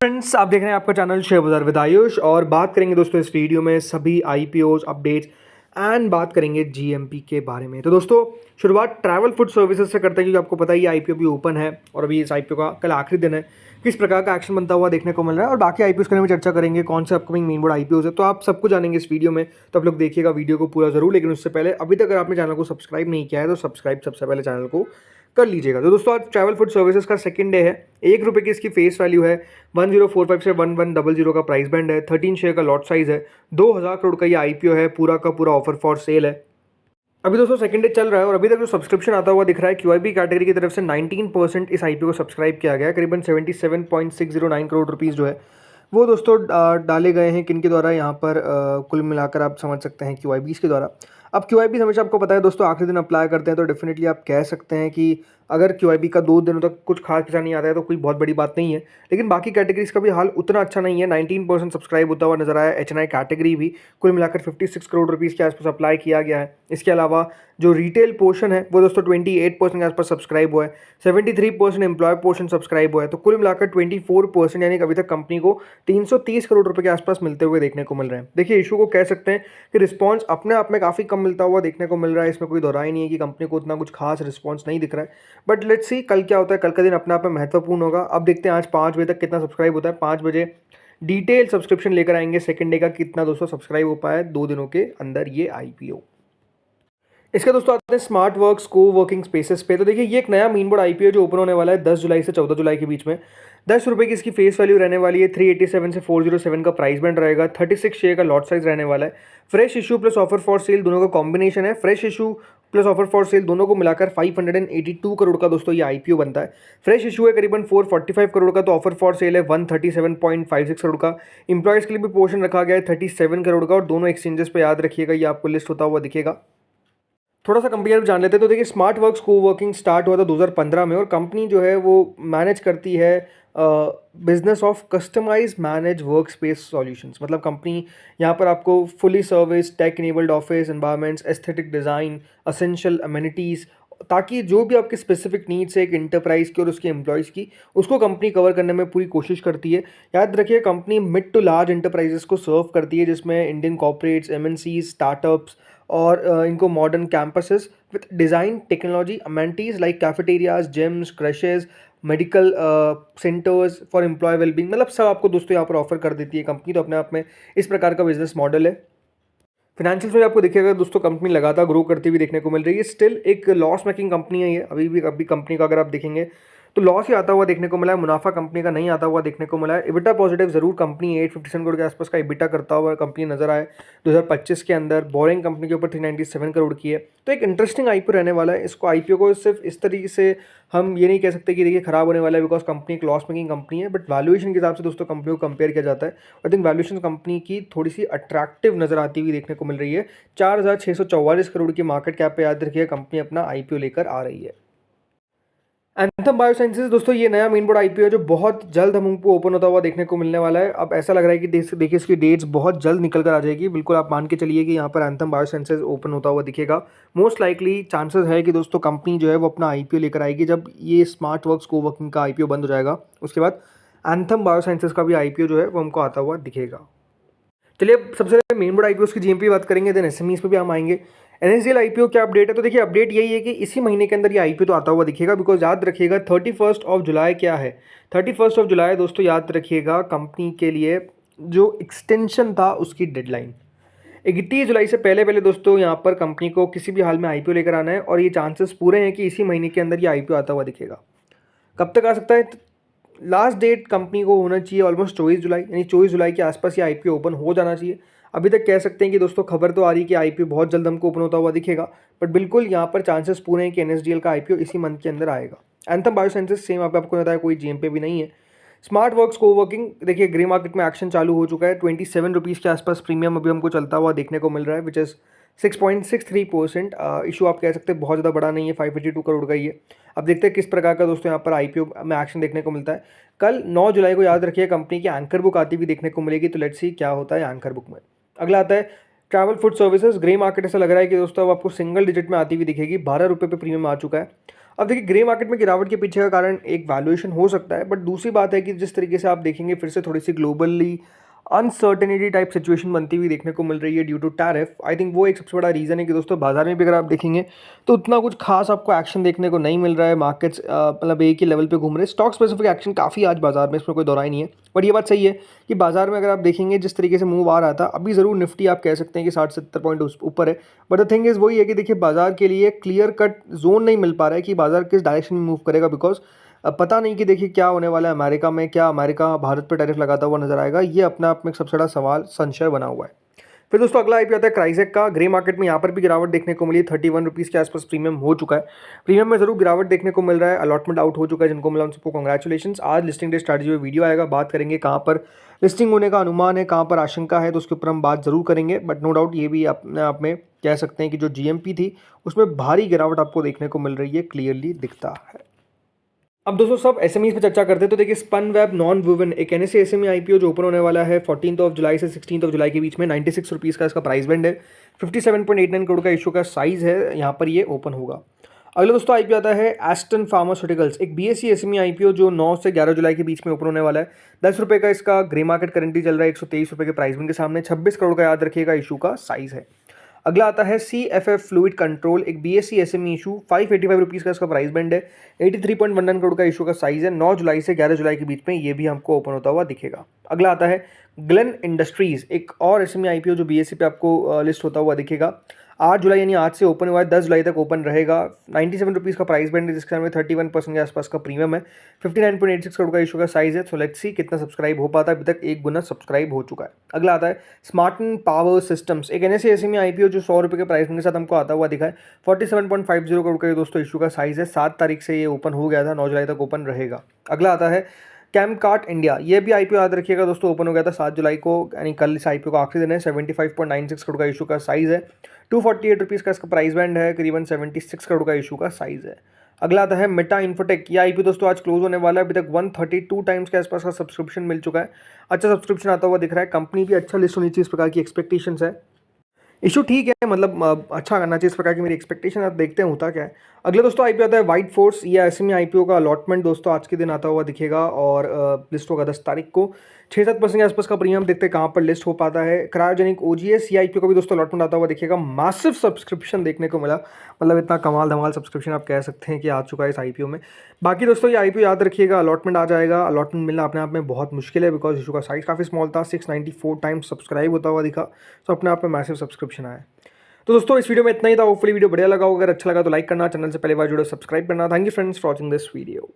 Friends, आप देख रहे हैं आपका चैनल शेयर बाजार विद आयुष और बात करेंगे दोस्तों इस वीडियो में सभी आईपीओज अपडेट्स एंड बात करेंगे जीएमपी के बारे में। तो दोस्तों शुरुआत ट्रैवल फूड सर्विसेज से करते हैं क्योंकि आपको पता ही आईपीओ भी ओपन है और अभी इस आईपीओ का कल आखिरी दिन है। किस प्रकार का एक्शन बनता हुआ देखने को मिल रहा है और बाकी आईपीओ के बारे में चर्चा करेंगे, कौन से अपकमिंग मेन बोर्ड आईपीओ है, तो आप सबको जानेंगे इस वीडियो में। तो आप लोग देखिएगा वीडियो को पूरा जरूर, लेकिन उससे पहले अभी तक अगर आपने चैनल को सब्सक्राइब नहीं किया है तो सब्सक्राइब सबसे पहले चैनल को कर लीजिएगा। तो दोस्तों आज ट्रैवल फूड सर्विसेज का सेकंड डे है। ₹1 की इसकी फेस वैल्यू है, 1045 से 1100 का प्राइस बैंड है, 13 शेयर का लॉट साइज है, 2000 करोड़ का ये आईपीओ है, पूरा का पूरा ऑफर फॉर सेल है। अभी दोस्तों सेकंड डे चल रहा है और अभी तक जो सब्सक्रिप्शन आता हुआ दिख रहा है क्यूआईबी कैटेगरी की तरफ से 19% इस आईपीओ को सब्सक्राइब किया गया है। करीबन 77.609 करोड़ रुपीस जो है वो दोस्तों डाले गए हैं किनके द्वारा, यहाँ पर कुल मिलाकर आप समझ सकते हैं क्यूआईबीज के द्वारा। अब क्यूआईबी हमेशा आपको पता है दोस्तों आखिरी दिन अप्लाई करते हैं, तो डेफिनेटली आप कह सकते हैं कि अगर क्यूआईबी का 2 दिनों तक कुछ खास पैसा नहीं आता है तो कोई बहुत बड़ी बात नहीं है। लेकिन बाकी कैटेगरीज का भी हाल उतना अच्छा नहीं है। 19% सब्सक्राइब होता हुआ नजर आया। एचएनआई कैटेगरी भी कुल मिलाकर 56 करोड़ रुपीस के आसपास अप्लाई किया गया है। इसके अलावा जो रिटेल पोर्शन है वो दोस्तों 28% के आसपास सब्सक्राइब हुआ है, 73% एम्प्लॉय पोर्शन सब्सक्राइब हुआ है, तो कुल मिलाकर 24% यानी कि अभी तक कंपनी को 330 करोड़ रुपए के आसपास मिलते हुए देखने को मिल रहे हैं। देखिए इशू को कह सकते हैं कि रिस्पांस अपने आप में काफ़ी कम मिलता हुआ देखने को मिल रहा है, इसमें कोई दोहराई नहीं है कि कंपनी को उतना कुछ खास रिस्पांस नहीं दिख रहा है। बट लेट्स सी कल क्या होता है। कल का दिन अपने आप में महत्वपूर्ण होगा। अब देखते हैं आज 5 बजे तक कितना सब्सक्राइब होता है। 5 बजे डिटेल सब्सक्रिप्शन लेकर आएंगे सेकंड डे का, कितना दोस्तों सब्सक्राइब हो पाया 2 दिनों के अंदर ये आईपीओ। इसके दोस्तों आते हैं स्मार्ट वर्क्स को वर्किंग स्पेसेस पे। तो देखिए ये एक नया मेन बोर्ड आईपीओ जो ओपन होने वाला है 10 जुलाई से 14 जुलाई के बीच में। ₹10 की इसकी फेस वैल्यू रहने वाली है, 387 से 407 का प्राइस बैंड रहेगा, 36 शेयर का लॉट साइज रहने वाला है। Fresh issue plus offer for sale दोनों का कॉम्बिनेशन है। Fresh issue plus offer for sale दोनों को मिलाकर 582 करोड़ का दोस्तों ये आईपीओ बनता है। फ्रेश इशू है करीबन 445 करोड़ का, तो ऑफर फॉर सेल है 137.56 करोड़ का। इंप्लॉयज के लिए भी पोर्शन रखा गया है 37 करोड़ का और दोनों एक्सचेंजेस पे याद रखिएगा ये आपको लिस्ट होता हुआ दिखेगा। थोड़ा सा कंपेयर जान लेते हैं। तो देखिए स्मार्ट वर्क्स को वर्किंग स्टार्ट हुआ था 2015 में और कंपनी जो है वो मैनेज करती है business of customize manage work space solutions. मतलब कंपनी यहाँ पर आपको fully service tech enabled office environments, aesthetic design, essential amenities, ताकि जो भी आपकी स्पेसिफिक नीड्स है एक इंटरप्राइज की और उसके एम्प्लॉयज़ की, उसको कंपनी कवर करने में पूरी कोशिश करती है। याद रखिए company mid to large enterprises को सर्व करती है, जिसमें इंडियन कॉर्पोरेट्स, एमएनसीज, स्टार्टअप्स और इनको modern campuses with design technology amenities like cafeterias, gyms, creches, medical centres for employ wellbeing, मतलब सब आपको दोस्तों यहाँ पर ऑफर कर देती है कंपनी। तो अपने आप में इस प्रकार का बिजनेस मॉडल है। फिनेंशियल्स में आपको देखिएगा दोस्तों कंपनी लगातार ग्रो करती हुई देखने को मिल रही है। स्टिल एक लॉस मेकिंग कंपनी है ये, अभी कंपनी का अगर आप देखेंगे तो लॉस ही आता हुआ देखने को मिला है, मुनाफा कंपनी का नहीं आता हुआ देखने को मिला है। इबिटा पॉजिटिव जरूर कंपनी 857 करोड़ के आसपास का इबिटा करता हुआ कंपनी नजर आए 2025 के अंदर। बोरिंग कंपनी के ऊपर 397 करोड़ की है। तो एक इंटरेस्टिंग आईपीओ रहने वाला है। इसको आईपीओ को सिर्फ इस तरीके से हम ये नहीं कह सकते कि देखिए खराब होने वाला है, बिकॉज कंपनी एक लॉस मेकिंग कंपनी है। बट वैल्यूएशन के हिसाब से दोस्तों कंपनी को कंपेयर किया जाता है। आई थिंक वैल्यूएशन कंपनी की थोड़ी सी अट्रैक्टिव नजर आती हुई देखने को मिल रही है। 4644 करोड़ की मार्केट कैप पे याद रखिए कंपनी अपना आईपीओ लेकर आ रही है। एंथम बायोसाइंसेज दोस्तों ये नया मेन बोर्ड आईपीओ है जो बहुत जल्द हमको ओपन होता हुआ देखने को मिलने वाला है। अब ऐसा लग रहा है कि देखिए इसकी डेट्स बहुत जल्द निकल कर आ जाएगी। बिल्कुल आप मान के चलिए कि यहाँ पर एंथम बायोसाइंसेज ओपन होता हुआ दिखेगा। मोस्ट लाइकली चांसेस है कि दोस्तों कंपनी जो है वो अपना आईपीओ लेकर आएगी जब ये स्मार्ट वर्क्स को वर्किंग का आईपीओ बंद हो जाएगा। उसके बाद एंथम बायोसाइंसेज का भी आईपीओ जो है वो हमको आता हुआ दिखेगा। चलिए अब सबसे पहले मेन बोर्ड आईपीओ की जीएमपी बात करेंगे, देन एसएमईज पे भी हम आएंगे। एनएसडीएल आईपीओ क्या अपडेट है? तो देखिए अपडेट यही है कि इसी महीने के अंदर ये आईपीओ तो आता हुआ दिखेगा, बिकॉज याद रखिएगा 31 जुलाई क्या है। 31 जुलाई दोस्तों याद रखिएगा कंपनी के लिए जो एक्सटेंशन था उसकी डेडलाइन 31 जुलाई से पहले पहले दोस्तों यहाँ पर कंपनी को किसी भी हाल में आईपीओ लेकर आना है और ये चांसेस पूरे हैं कि इसी महीने के अंदर ये आईपीओ आता हुआ दिखेगा। कब तक आ सकता है? लास्ट डेट कंपनी को होना चाहिए ऑलमोस्ट 24 जुलाई, यानी 24 जुलाई के आसपास ये आईपीओ ओपन हो जाना चाहिए। अभी तक कह सकते हैं कि दोस्तों खबर तो आ रही है कि आईपीओ बहुत जल्द हमको ओपन होता हुआ दिखेगा, बट बिल्कुल यहाँ पर चांसेस पूरे हैं कि एनएसडीएल का आईपीओ इसी मंथ के अंदर आएगा। एंथम बायोसाइंसेज सेम आपको बताया कोई जीएमपी भी नहीं है। स्मार्ट वर्क्स को वर्किंग देखिए ग्रे मार्केट में एक्शन चालू हो चुका है। 27 रुपीज़ के आसपास प्रीमियम अभी हमको चलता हुआ देखने को मिल रहा है, विच इज़ 6.63%। इशू आप कह सकते हैं बहुत ज़्यादा बड़ा नहीं है, 582 करोड़ का ही है। अब देखते हैं किस प्रकार का दोस्तों यहाँ पर आईपीओ में एक्शन देखने को मिलता है। कल 9 जुलाई को याद रखिए कंपनी की एंकर बुक आती हुई देखने को मिलेगी, तो लेट्स सी क्या होता है एंकर बुक में। अगला आता है travel food services. Grey market ऐसा लग रहा है कि दोस्तों अब आपको सिंगल डिजिट में आती हुई दिखेगी। ₹12 पे प्रीमियम आ चुका है। अब देखिए ग्रे मार्केट में गिरावट के पीछे का कारण एक वैल्यूएशन हो सकता है, बट दूसरी बात है कि जिस तरीके से आप देखेंगे फिर से थोड़ी सी ग्लोबली अनसर्टेनिटी टाइप सिचुएशन बनती हुई देखने को मिल रही है due to tariff. I think वो एक सबसे बड़ा रीज़न है कि दोस्तों बाजार में भी अगर आप देखेंगे तो उतना कुछ खास आपको एक्शन देखने को नहीं मिल रहा है। मार्केट्स मतलब एक ही लेवल पे घूम रहे हैं। स्टॉक स्पेसिफिक एक्शन काफ़ी आज बाजार में, इसमें कोई दौराई नहीं है। बट ये बात सही है कि बाजार में अगर आप देखेंगे जिस तरीके से मूव आ रहा था, अभी ज़रूर निफ्टी आप कह सकते हैं कि 60-70 पॉइंट ऊपर है, बट द थिंग इज़ वही है कि देखिए बाजार के लिए क्लियर कट जोन नहीं मिल पा रहा है कि बाजार किस डायरेक्शन में मूव करेगा। बिकॉज अब पता नहीं कि देखिए क्या होने वाला है अमेरिका में, क्या अमेरिका भारत पर टैरिफ लगाता हुआ नजर आएगा, ये अपने आप में एक सबसे बड़ा सवाल संशय बना हुआ है। फिर दोस्तों अगला आईपीओ आता है क्राइजेक का। ग्रे मार्केट में यहाँ पर भी गिरावट देखने को मिली, 31 रुपीज़ के आसपास प्रीमियम हो चुका है। प्रीमियम में जरूर गिरावट देखने को मिल रहा है। अलॉटमेंट आउट हो चुका है, जिनको मिला उन सबको कॉन्ग्रेचुलेशन। आज लिस्टिंग डे स्ट्रैटेजी में वीडियो आएगा, बात करेंगे कहाँ पर लिस्टिंग होने का अनुमान है, कहाँ पर आशंका है, तो उसके ऊपर हम बात जरूर करेंगे। बट नो डाउट ये भी अपने आप में कह सकते हैं कि जो जीएमपी थी उसमें भारी गिरावट आपको देखने को मिल रही है, क्लियरली दिखता है। अब दोस्तों सब एसएमईज पे चर्चा करते हैं, तो देखिए स्पन वेब नॉन वुवन एक एनएसए एसएमई आईपीओ जो ओपन होने वाला है 14 जुलाई से 16 जुलाई के बीच में। 96 रुपीज़ का इसका प्राइस बैंड है। 57.89 करोड़ का इशू का साइज है, यहाँ पर ये ओपन होगा। अगला दोस्तों आईपीओ आता है एस्टन फार्मास्यूटिकल्स, एक बीएसई एसएमई आईपीओ जो 9 से 11 जुलाई के बीच में ओपन होने वाला है। 10 रुपये का इसका ग्रे मार्केट करंटली चल रहा है, 123 रुपये के प्राइस बैंड के सामने। 26 करोड़ का याद रखिएगा इशू का साइज है। अगला आता है CFF फ्लूइड कंट्रोल, एक बीएसई एसएमई इशू, 585 रुपीज़ का इसका प्राइस बैंड है। 83.19 करोड़ का इशू का साइज है। 9 जुलाई से 11 जुलाई के बीच में ये भी हमको ओपन होता हुआ दिखेगा। अगला आता है ग्लेन इंडस्ट्रीज, एक और एसएमई आईपीओ जो बीएसई पे आपको लिस्ट होता हुआ दिखेगा। 8 जुलाई यानी आज से ओपन हुआ है, 10 जुलाई तक ओपन रहेगा। 97 रुपीज़ का प्राइस बैंड है, जिसके में 31% के आसपास का प्रीमियम है। 59.86 करोड़ का इशू का साइज है। सो लेट्स सी कितना सब्सक्राइब हो पाता है, अभी तक 1 गुना सब्सक्राइब हो चुका है। अगला आता है स्मार्टन पावर सिस्टम्स, एक एनएसए एसएमई आईपीओ जो 100 रुपये के प्राइस के साथ हमको आता हुआ दिखा है। 47.50 करोड़ का दोस्तों इशू का साइज है। 7 तारीख से ये ओपन हो गया था, 9 जुलाई तक ओपन रहेगा। अगला आता है कैमकार्ट इंडिया, ये भी आईपीओ याद रखिएगा दोस्तों, ओपन हो गया था 7 जुलाई को, यानी कल इस आईपीओ का आखिरी दिन है। 75.96 करोड़ का इशू का साइज है। 248 रुपीज़ का इसका प्राइस बैंड है, करीबन 76 करोड़ का इशू का साइज है। अगला आता है मेटा इन्फोटेक, ये आईपीओ दोस्तों आज क्लोज होने वाला है। अभी तक 132 टाइम्स के आसपास का सब्सक्रिप्शन मिल चुका है। अच्छा सब्सक्रिप्शन आता हुआ दिख रहा है। कंपनी भी अच्छा लिस्ट होनी चाहिए, इस प्रकार की एक्सपेक्टेशंस है। इशू ठीक है, मतलब अच्छा करना चाहिए, इस प्रकार की मेरी एक्सपेक्टेशन। आप देखते हैं होता क्या है। अगले दोस्तों आईपीओ आता है वाइट फोर्स, ये एसएमई आईपीओ का अलॉटमेंट दोस्तों आज के दिन आता हुआ दिखेगा और लिस्ट होगा 10 तारीख को। 6-7% के आसपास का प्रीमियम देखते हैं कहाँ पर लिस्ट हो पाता है। क्रायोजेनिक ओजीएस, ये आईपीओ का भी दोस्तों अलॉटमेंट आता हुआ दिखेगा। मासिव सब्सक्रिप्शन देखने को मिला, मतलब इतना कमाल धमाल सब्सक्रिप्शन आप कह सकते हैं कि आ चुका है इस आईपीओ में। बाकी दोस्तों ये आईपीओ याद रखिएगा, अलॉटमेंट आ जाएगा। अलॉटमेंट मिलना अपने आप में बहुत मुश्किल है, बिकॉज इशू का साइज काफ़ी स्मॉल था। 694 टाइम्स सब्सक्राइब होता हुआ दिखा, तो अपने आप में मैसिव सब्सक्रिप्शन आया। तो दोस्तों इस वीडियो में इतना ही था। होपफुली वीडियो बढ़िया लगा होगा। अगर अच्छा लगा तो लाइक करना, चैनल से पहले बार जुड़ो सब्सक्राइब करना। Thank you friends for watching this video.